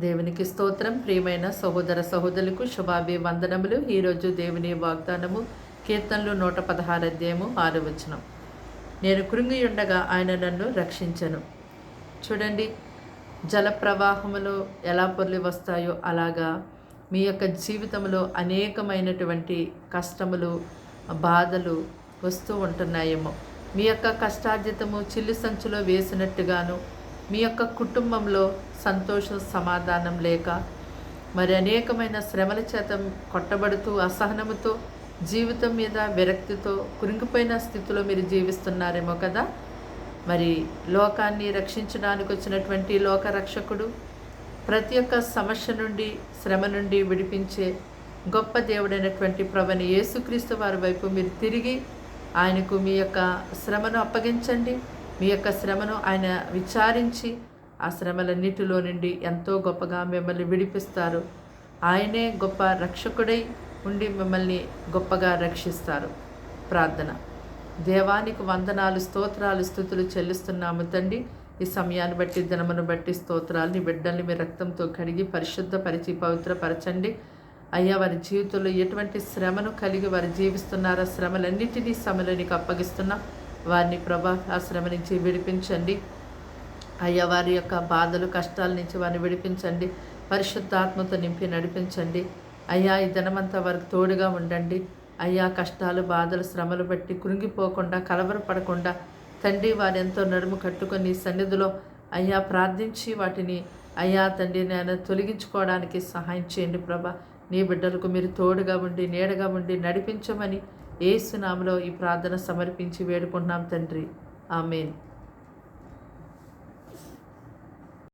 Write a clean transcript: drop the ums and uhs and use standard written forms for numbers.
దేవునికి స్తోత్రం. ప్రియమైన సహోదర సహోదరులకు శుభాభివందనములు. ఈరోజు దేవుని వాగ్దానము కీర్తనలు 116 అధ్యాయము 6వ వచనం. నేను కృంగి ఉండగా ఆయన నన్ను రక్షించెను. చూడండి, జల ప్రవాహములు ఎలా పొర్లి వస్తాయో అలాగా మీ యొక్క జీవితంలో అనేకమైనటువంటి కష్టములు, బాధలు వస్తూ ఉంటున్నాయేమో. మీ యొక్క కష్టార్జితము చిల్లి సంచిలో వేసినట్టుగాను, మీ యొక్క కుటుంబంలో సంతోషం సమాధానం లేక, మరి అనేకమైన శ్రమల చేత కొట్టబడుతూ అసహనముతో, జీవితం మీద విరక్తితో కృంగిపోయిన స్థితిలో మీరు జీవిస్తున్నారేమో కదా. మరి లోకాన్ని రక్షించడానికి వచ్చినటువంటి లోకరక్షకుడు, ప్రతి ఒక్క సమస్య నుండి, శ్రమ నుండి విడిపించే గొప్ప దేవుడైనటువంటి ప్రభువైన యేసుక్రీస్తు వారి వైపు మీరు తిరిగి ఆయనకు మీ యొక్క శ్రమను అప్పగించండి. మీ యొక్క శ్రమను ఆయన విచారించి ఆ శ్రమలన్నిటిలో నుండి ఎంతో గొప్పగా మిమ్మల్ని విడిపిస్తారు. ఆయనే గొప్ప రక్షకుడై ఉండి మిమ్మల్ని గొప్పగా రక్షిస్తారు. ప్రార్థన. దేవానికి వందనాలు, స్తోత్రాలు, స్తుతులు చెల్లిస్తున్నాము తండ్రి. ఈ సమయాన్ని బట్టి, దినమును బట్టి స్తోత్రాలు. నీ బిడ్డల్ని మీ రక్తంతో కడిగి పరిశుద్ధపరిచి పవిత్రపరచండి. అయ్యా, వారి జీవితంలో ఎటువంటి శ్రమను కలిగి వారు జీవిస్తున్నారో శ్రమలన్నిటినీ సమలనికి అప్పగిస్తున్నా. వారిని ప్రభా ఆ శ్రమ నుంచి విడిపించండి. అయ్యా, వారి యొక్క బాధలు, కష్టాల నుంచి వారిని విడిపించండి. పరిశుద్ధాత్మతో నింపి నడిపించండి. అయ్యా, ఈ దినమంతా వారికి తోడుగా ఉండండి. అయ్యా, కష్టాలు, బాధలు, శ్రమలు బట్టి కృంగిపోకుండా, కలవరపడకుండా తండ్రి వారు ఎంతో నడుము కట్టుకొని సన్నిధిలో అయ్యా ప్రార్థించి వాటిని అయ్యా తండ్రి నేను తొలగించుకోవడానికి సహాయం చేయండి ప్రభా. నీ బిడ్డలకు మీరు తోడుగా ఉండి, నీడగా ఉండి నడిపించమని యేసు నామములో ఈ ప్రార్థన సమర్పించి వేడుకుంటున్నాం తండ్రి. ఆమేన్.